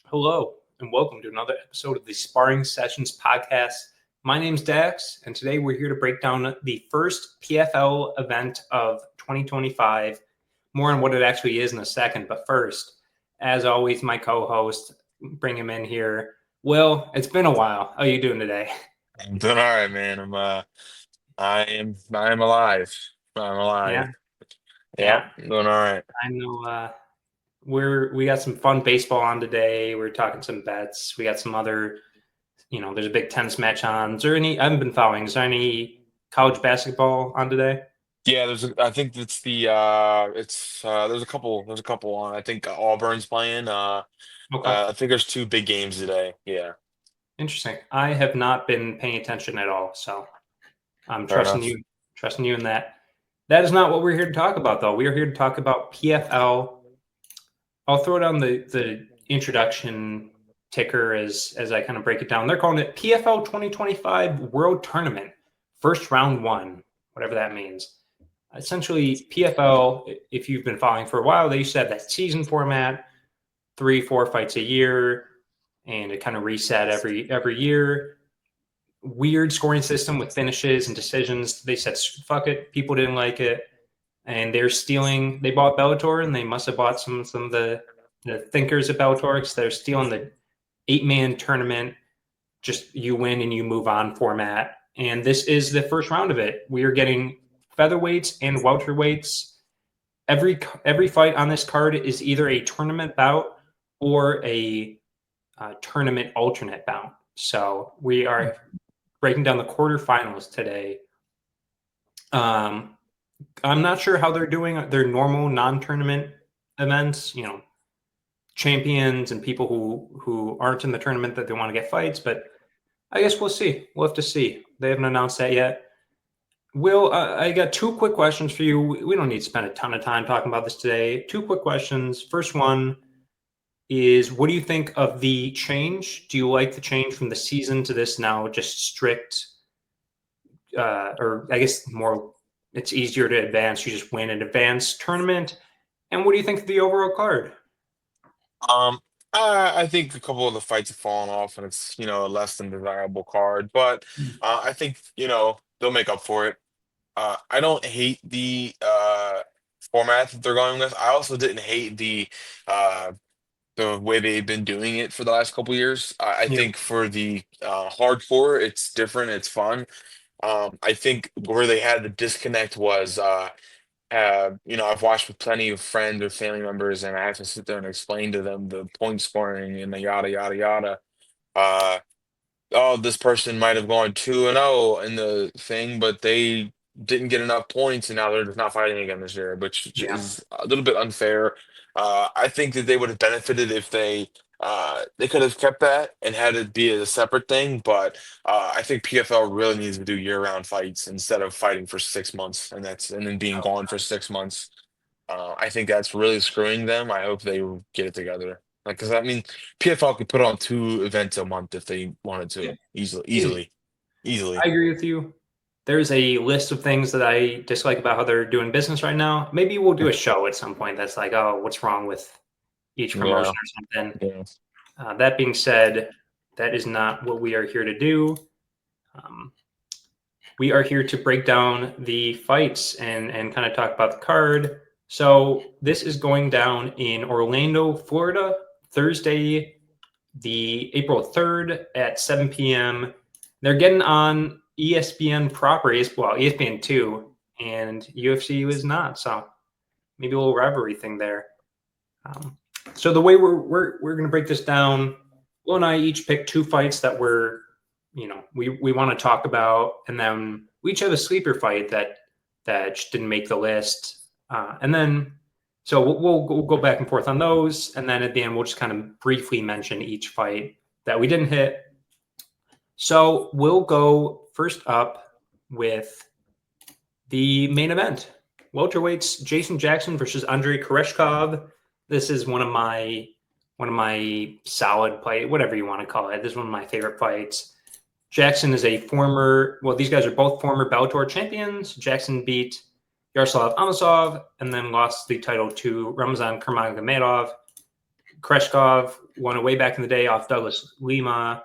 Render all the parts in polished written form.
Hello, and welcome to another episode of the Sparring Sessions podcast. My name's Dax, and today we're here to break down the first PFL event of 2025. More on what it actually is in a second, but first, as always, my co-host, bring him in here. Will, it's been a while. How are you doing today? I'm doing all right, man. I am alive. I'm alive. Yeah, Yep, yeah. doing all right. I know we got some fun baseball on today. We're talking some bets. We got some other, there's a big tennis match on. Is there any, I haven't been following, is there any college basketball on today? Yeah, I think it's it's there's a couple on. I think Auburn's playing. Okay. I think there's two big games today. Yeah, Interesting. I have not been paying attention at all, so I'm fair trusting enough. you in that. That is not what we're here to talk about, though. We are here to talk about PFL. I'll throw down the introduction ticker as I kind of break it down. They're calling it PFL 2025 World Tournament, first round one, whatever that means. Essentially, PFL, if you've been following for a while, they used to have that season format, 3-4 fights a year, and it kind of reset every year. Weird scoring system with finishes and decisions. They said, fuck it. People didn't like it. And they're stealing. They bought Bellator, and they must have bought some of the thinkers at Bellator, because they're stealing the 8-man tournament. Just you win and you move on format. And this is the first round of it. We are getting featherweights and welterweights. Every fight on this card is either a tournament bout or a tournament alternate bout. So we are breaking down the quarterfinals today. I'm not sure how they're doing their normal non-tournament events, champions and people who aren't in the tournament that they want to get fights, but I guess we'll see. We'll have to see. They haven't announced that yet. Will, I got two quick questions for you. We don't need to spend a ton of time talking about this today. Two quick questions. First one is, what do you think of the change? Do you like the change from the season to this now just strict, or I guess more, it's easier to advance. You just win an advanced tournament. And what do you think of the overall card? Um, I think a couple of the fights have fallen off, and it's a less than desirable card. But I think they'll make up for it. I don't hate the format that they're going with. I also didn't hate uh, the way they've been doing it for the last couple years. I Yeah. think for the hardcore, it's different, it's fun. I think where they had the disconnect was, I've watched with plenty of friends or family members, and I have to sit there and explain to them the point scoring and the yada yada yada. Uh, oh, this person might have gone 2-0 in the thing, but they didn't get enough points, and now they're just not fighting again this year, which Yeah. is a little bit unfair. I think that they would have benefited if they could have kept that and had it be a separate thing, but I think PFL really needs to do year-round fights instead of fighting for 6 months and then being gone for 6 months. I think that's really screwing them. I hope they get it together. Like, because I mean, PFL could put on two events a month if they wanted Yeah. to, easily, Easy. easily, easily. I agree with you. There's a list of things that I dislike about how they're doing business right now. Maybe we'll do a show at some point that's like, oh, what's wrong with each Yeah, promotion or something. yeah. That being said, that is not what we are here to do. Um, we are here to break down the fights and kind of talk about the card. So this is going down in Orlando, Florida, Thursday, the April 3rd at 7 p.m. They're getting on ESPN proper, well, ESPN2, and UFC was not. So maybe a little rivalry thing there. Um, so the way we're going to break this down, Will and I each pick two fights that we want to talk about, and then we each have a sleeper fight that just didn't make the list, and then so we'll go back and forth on those, and then at the end we'll just kind of briefly mention each fight that we didn't hit. So we'll go first up with the main event. Welterweights, Jason Jackson versus Andrey Koreshkov. This is one of my solid fight, whatever you want to call it. This is one of my favorite fights. Jackson is a former, well, these guys are both former Bellator champions. Jackson beat Yaroslav Amosov and then lost the title to Ramazan Kurmagomedov. Koreshkov won it way back in the day off Douglas Lima,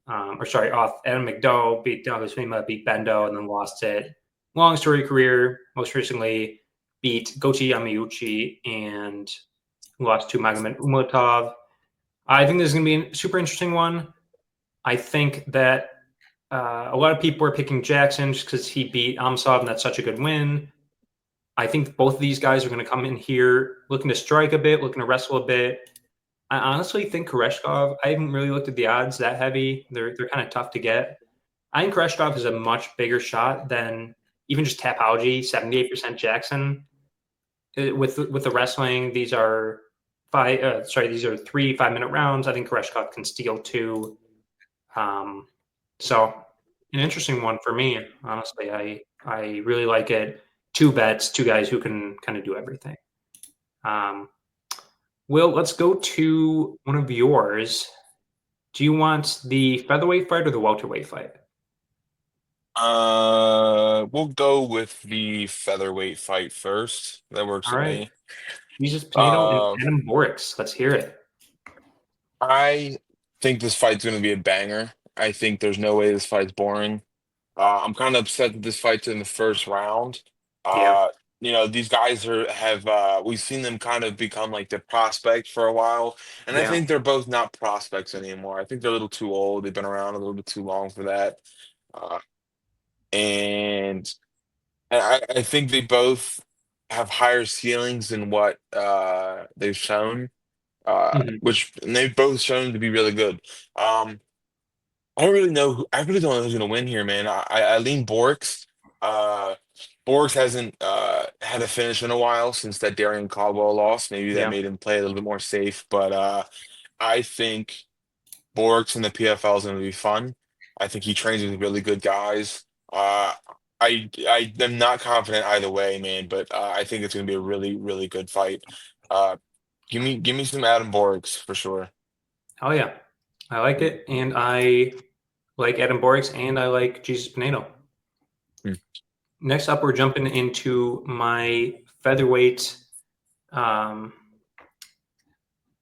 off Adam McDowell, beat Douglas Lima, beat Bendo, and then lost it. Long story career. Most recently beat Gochi Yamauchi and lost to Magomed Umalatov. I think this is going to be a super interesting one. I think that a lot of people are picking Jackson just because he beat Amosov, and that's such a good win. I think both of these guys are going to come in here looking to strike a bit, looking to wrestle a bit. I honestly think Koreshkov, I haven't really looked at the odds that heavy. They're kind of tough to get. I think Koreshkov is a much bigger shot than even just Tapology, 78% Jackson. With the wrestling, these are these are 3 5-minute rounds. I think Koreshkov can steal 2. So an interesting one for me, honestly. I really like it. 2 bets, 2 guys who can kind of do everything. Will, let's go to one of yours. Do you want the featherweight fight or the welterweight fight? We'll go with the featherweight fight first. That works All for right. me. Jesus Pinedo and Uh, Adam Borics. Let's hear it. I think this fight's going to be a banger. I think there's no way this fight's boring. I'm kind of upset that this fight's in the first round. Yeah. Uh, these guys have we've seen them kind of become like the prospect for a while, and I Yeah. think they're both not prospects anymore. I think they're a little too old. They've been around a little bit too long for that. Uh, and I think they both have higher ceilings than what they've shown, Mhm. which and they've both shown to be really good. I don't really know I really don't know who's gonna win here, man. I lean Borics. Uh, Borics hasn't had a finish in a while since that Darian Caldwell loss. Maybe that Yeah. made him play a little bit more safe, but I think Borics in the PFL is going to be fun. I think he trains with really good guys. I am not confident either way, man, but I think it's going to be a really really good fight. Uh, give me some Adam Borics for sure. Oh yeah. I like it. And I like Adam Borics and I like Jesus Pinedo. Hmm. Next up, we're jumping into my featherweight um,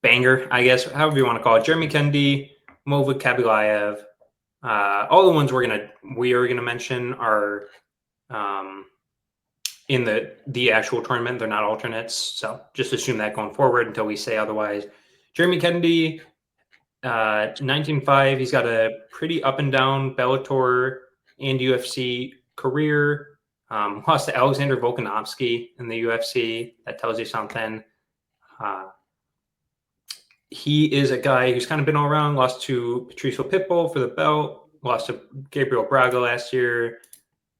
banger, I guess, however you want to call it. Jeremy Kennedy, Movlid Khaybulaev. All the ones we are gonna mention are um, in the actual tournament. They're not alternates, so just assume that going forward until we say otherwise. Jeremy Kennedy, 19-5. He's got a pretty up and down Bellator and UFC career. Lost to Alexander Volkanovski in the UFC. That tells you something. Uh, he is a guy who's kind of been all around. Lost to Patricio Pitbull for the belt. Lost to Gabriel Braga last year.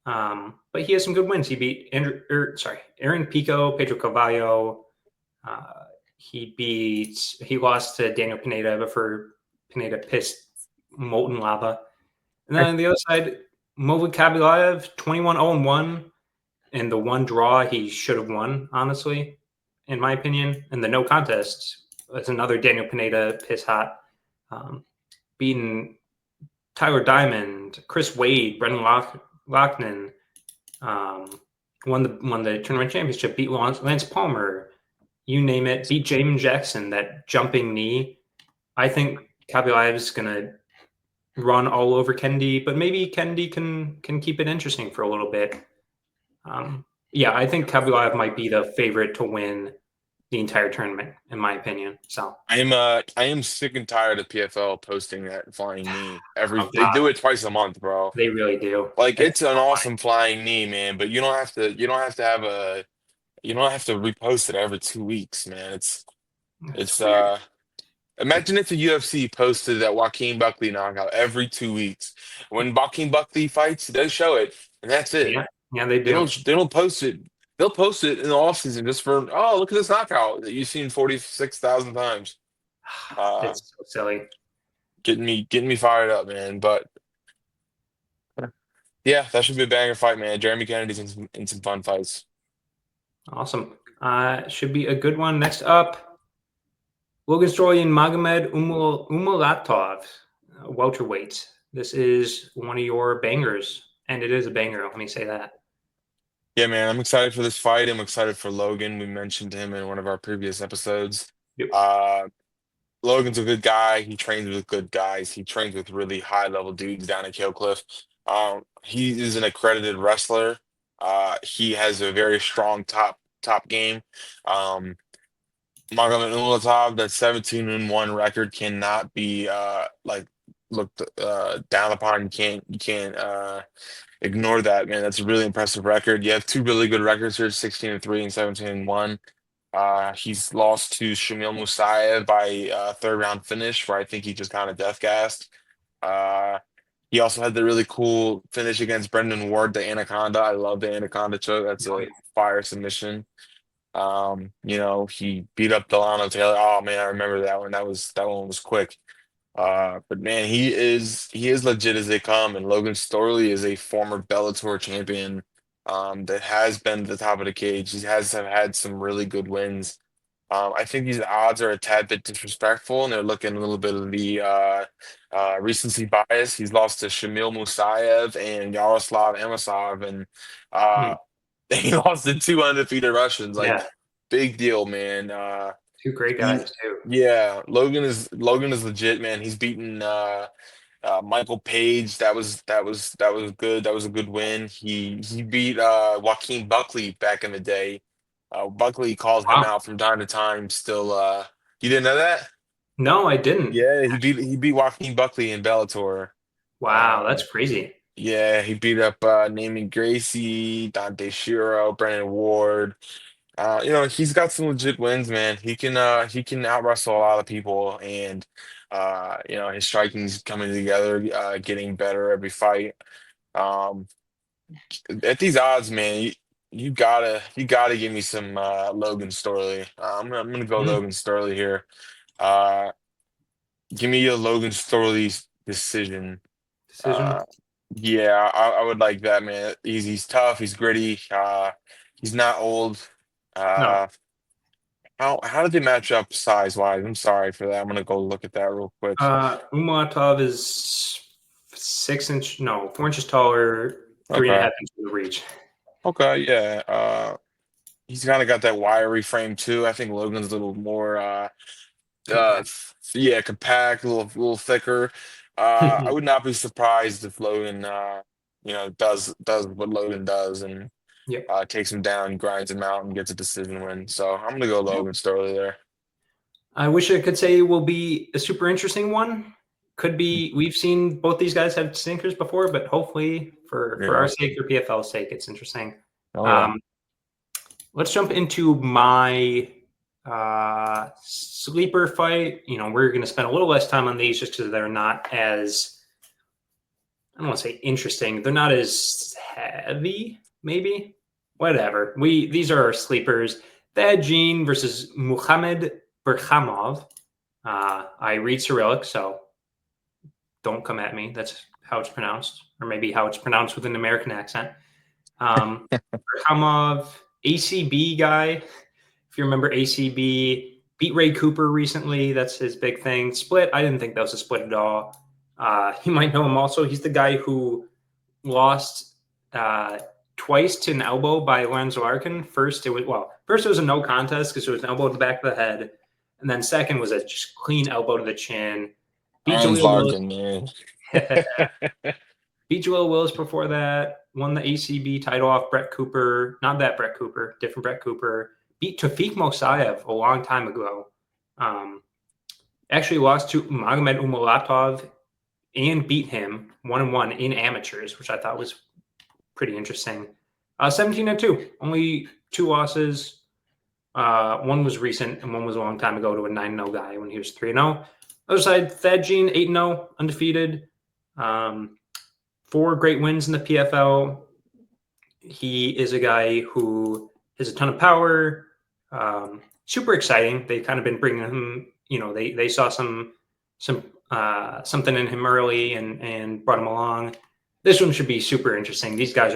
But he has some good wins. He beat Aaron Pico, Pedro Carvalho. He lost to Daniel Pineda before Pineda pissed molten lava. And then on the other side, Movlid Khaybulaev, 21-0-1. And the one draw he should have won, honestly, in my opinion. And the no contest is another Daniel Pineda piss hot. Beating Tyler Diamond, Chris Wade, Brendan Loughnane, won the tournament championship, beat Lance Palmer, you name it, beat Jamin Jackson, that jumping knee. I think Khaybulaev is going to run all over Kennedy, but maybe Kennedy can keep it interesting for a little bit. Yeah, I think Khaybulaev might be the favorite to win the entire tournament, in my opinion. So I am sick and tired of PFL posting that flying knee every. oh They god, do it twice a month, bro. they really do. Like It's it's an awesome flying knee, man. But you don't have to repost it every 2 weeks, man. It's weird. imagine if the UFC posted that Joaquin Buckley knockout every 2 weeks. When Joaquin Buckley fights, they show it, and that's it. Yeah, yeah, they do. They don't post it. They'll post it in the offseason just for, oh, look at this knockout that you've seen 46,000 times. Uh It's so silly. getting me fired up, man. But yeah, that should be a banger fight, man. Jeremy Kennedy's in some fun fights. Awesome. Should be a good one. Next up, Logan Storley and Magomed Umalatov, welterweight. This is one of your bangers, and it is a banger. Let me say that. Yeah, man, I'm excited for this fight. I'm excited for Logan. We mentioned him in one of our previous episodes. Yep. Uh, Logan's a good guy. He trains with good guys. He trains with really high level dudes down at Kill Cliff. He is an accredited wrestler. He has a very strong top game. Um, Magomed Umalatov, that 17-1 record cannot be looked down upon. You can't ignore that, man. That's a really impressive record. You have two really good records here, 16-3 and 17-1. He's lost to Shamil Musayev by third round finish, where I think he just kind of death gassed. Uh, he also had the really cool finish against Brendan Ward, the Anaconda. I love the Anaconda choke. That's a fire submission. He beat up Delano Taylor. Oh man, I remember that one. That one was quick. But man, he is legit as they come, and Logan Storley is a former Bellator champion that has been at the top of the cage. He has have had some really good wins. I think these odds are a tad bit disrespectful, and they're looking a little bit of the recency bias. He's lost to Shamil Musayev and Yaroslav Amosov, and uh, Hmm. he lost to two undefeated Russians. Like, Yeah, big deal, man. two great He, guys too. yeah, Logan is legit, man. He's beaten Michael Page. That was good. That was a good win. He beat Joaquin Buckley back in the day. Buckley calls him Wow. out from time to time. Still, you didn't know that? No, I didn't. Yeah, he beat Joaquin Buckley in Bellator. Wow, Um, that's crazy. yeah, he beat up Naming Gracie, Dante Shiro, Brennan Ward. He's got some legit wins, man. He can out wrestle a lot of people, and his striking's coming together, getting better every fight. Um, at these odds, man, you gotta give me some Logan Storley. I'm gonna go Hmm. Logan Storley here. Uh, give me a Logan Storley's decision. Decision? Uh, yeah, I would like that, man. He's tough. He's gritty. He's not old. No. Uh, how did they match up size wise? I'm sorry for that. I'm gonna go look at that real quick. Umalatov is 6 inch, no, 4 inches taller, three and a Okay. half inches of reach. Okay. Yeah. He's kind of got that wiry frame too. I think Logan's a little more Compact. yeah, compact, a little thicker. I would not be surprised if Logan does what Logan does and Yep. takes him down, grinds him out, and gets a decision win. So I'm gonna go Logan Storley there. I wish I could say it will be a super interesting one. Could be. We've seen both these guys have sinkers before, but hopefully for our Yeah. sake or PFL's sake, it's interesting. Oh yeah. Um, let's jump into my sleeper fight. We're going to spend a little less time on these just because they're not as, I don't want to say interesting. They're not as heavy, maybe. Whatever. These are our sleepers. Thad Jean versus Mukhamed Berkhamov. I read Cyrillic, so don't come at me. That's how it's pronounced, or maybe how it's pronounced with an American accent. Berkhamov, ACB guy. If you remember ACB, beat Ray Cooper recently. That's his big thing. Split. I didn't think that was a split at all. You might know him also. He's the guy who lost twice to an elbow by Lorenzo Larkin. First it was a no contest because it was an elbow to the back of the head, and then second was a just clean elbow to the chin. Beat Hans Jaleel Willis. Larkin, man. Beat Jaleel Willis before that. Won the ACB title off Brett Cooper. Not that Brett Cooper, different Brett Cooper. Beat Tafik Mosayev a long time ago. Actually lost to Magomed Umalatov and beat him 1-1 in amateurs, which I thought was pretty interesting. 17-2, only two losses. One was recent and one was a long time ago to a 9-0 guy when he was 3-0. Other side, Thad Jean, 8-0, undefeated. 4 great wins in the PFL. He is a guy who has a ton of power. Super exciting. They've kind of been bringing him. They saw something in him early and brought him along. This one should be super interesting. These guys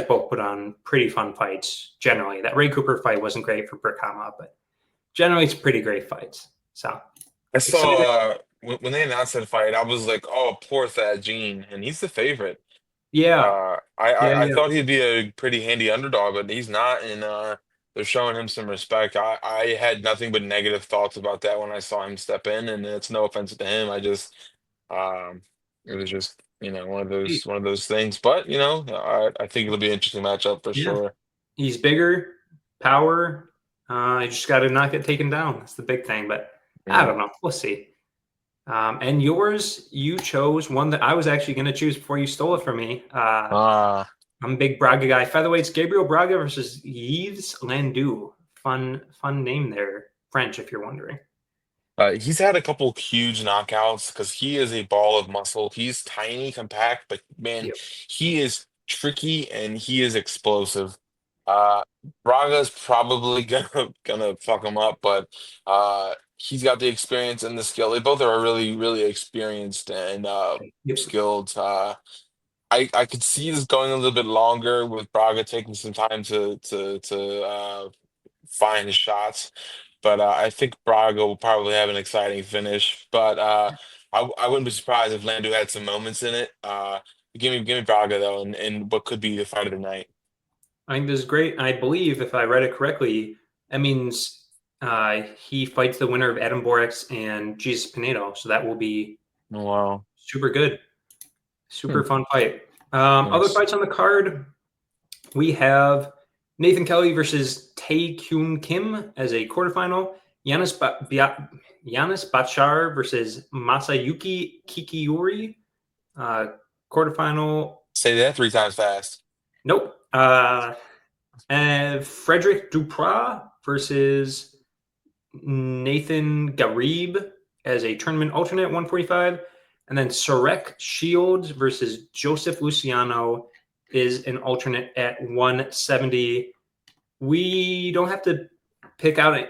both put on pretty fun fights generally. That Ray Cooper fight wasn't great for Berkhamov, but generally it's pretty great fights. So I excited. saw when they announced that fight, I was like, "Oh, poor Thad Gene," and he's the favorite. Yeah, I yeah. thought he'd be a pretty handy underdog, but he's not, and they're showing him some respect. I had nothing but negative thoughts about that when I saw him step in, and it's no offense to him. I just, um, it was just one of those things. But I think it'll be an interesting matchup for Yeah, sure. he's bigger, power. You just got to not get taken down. That's the big thing. But I Yeah. don't know. We'll see. And yours, you chose one that I was actually going to choose before you stole it from me. Ah. I'm a big Braga guy. Featherweights, Gabriel Braga versus Yves Landu. Fun name there. French, if you're wondering. He's had a couple huge knockouts because he is a ball of muscle. He's tiny, compact, but man, Yep. he is tricky and he is explosive. Uh, Braga's probably gonna fuck him up, but he's got the experience and the skill. They both are really, really experienced and Yep. skilled. I could see this going a little bit longer with Braga taking some time to find his shots. But I think Braga will probably have an exciting finish. But I wouldn't be surprised if Landu had some moments in it. Give me Braga though, and what could be the fight of the night. I think this is great. I believe, if I read it correctly, that means he fights the winner of Adam Borics and Jesus Pinedo. So that will be Oh, wow. super good. Hmm, Super fun fight. Other nice. fights on the card, we have Nathan Kelly versus Tae Kyun Kim as a quarterfinal. Yanis Bachar versus Masayuki Kikiuri, uh, quarterfinal. Say that three times fast. Nope. And Frederick Duprat versus Nathan Garib as a tournament alternate 145. And then Sarek Shields versus Joseph Luciano is an alternate at 170. We don't have to pick out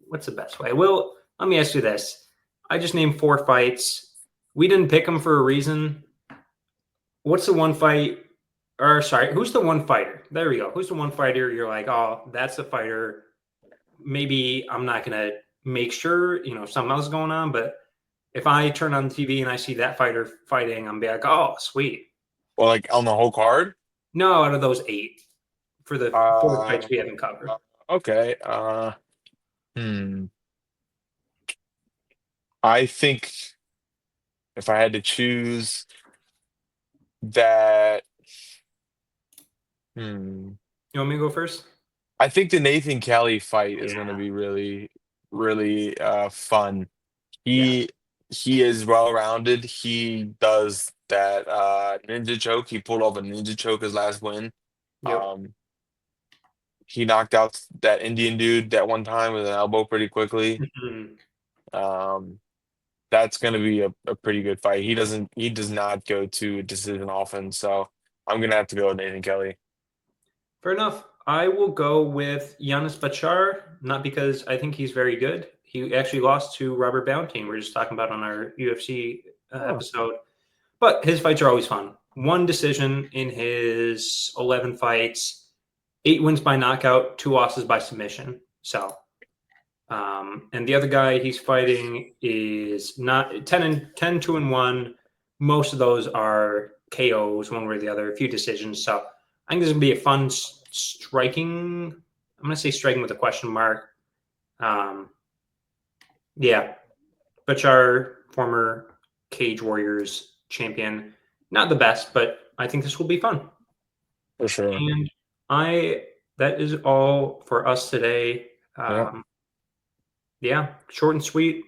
what's the best way? Well, let me ask you this. I just named 4 fights. We didn't pick them for a reason. What's the one fight? Or sorry, who's the one fighter? There we go. Who's the one fighter you're like, oh, that's the fighter. Maybe I'm not gonna make sure, something else is going on, but if I turn on TV and I see that fighter fighting, I'm be like, oh, sweet. Well, like on the whole card. No, out of those 8 for the 4 fights Uh, we haven't covered. okay. Hmm. I think if I had to choose that, hmm. You want me to go first? I think the Nathan Kelly fight is going to Yeah. be really, really fun. Yeah. He is well rounded. He does that ninja choke. He pulled off a ninja choke his last win. Yep. Um, he knocked out that Indian dude that one time with an elbow pretty quickly. Mhm. Um, that's going to be a pretty good fight. He does not go to a decision often, so I'm gonna have to go with Nathan Kelly. Fair enough. I will go with Giannis Bachar, not because I think he's very good. He actually lost to Robert Ballantine. We are just talking about on our UFC Oh, episode. But his fights are always fun. 1 decision in his 11 fights, 8 wins by knockout, 2 losses by submission. So, and the other guy he's fighting is not 10, 2 and 1. Most of those are KOs, one way or the other, a few decisions. So I think this is gonna be a fun striking. I'm gonna say striking with a question mark. Um, yeah, Bachar, former Cage Warriors champion, not the best, but I think this will be fun. for sure. And I that is all for us today. Yeah, Yeah, short and sweet.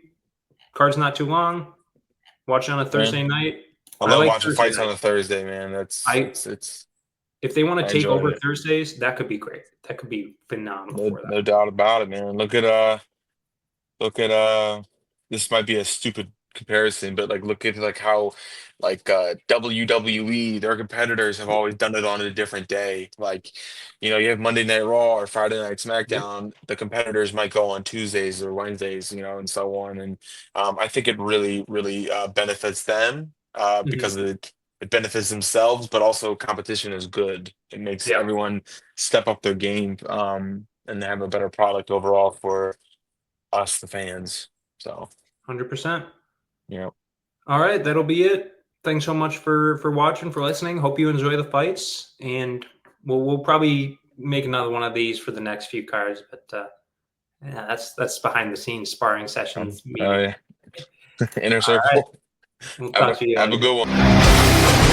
Card's not too long. Watch it on a man. Thursday night. I I love like watching Thursday fights on a nights. Thursday, man. That's I it's if they want I to take enjoy over it. Thursdays, that could be great. That could be phenomenal No, for that. no doubt about it, man. Look at this might be a stupid comparison, but like look at like how like WWE, their competitors have always done it on a different day. Like, you have Monday Night Raw or Friday Night Yep. SmackDown. The competitors might go on Tuesdays or Wednesdays, and so on. And I think it really, really benefits them because Mhm. of it benefits themselves, but also competition is good. It makes Yeah, everyone step up their game, and have a better product overall for us, the fans. So, 100%. yeah. All right, that'll be it. Thanks so much for watching, for listening. Hope you enjoy the fights, and we'll probably make another one of these for the next few cards. But yeah, that's behind the scenes sparring sessions meeting. Yeah. Inner All right, circle. we'll talk to you Have a later. good one.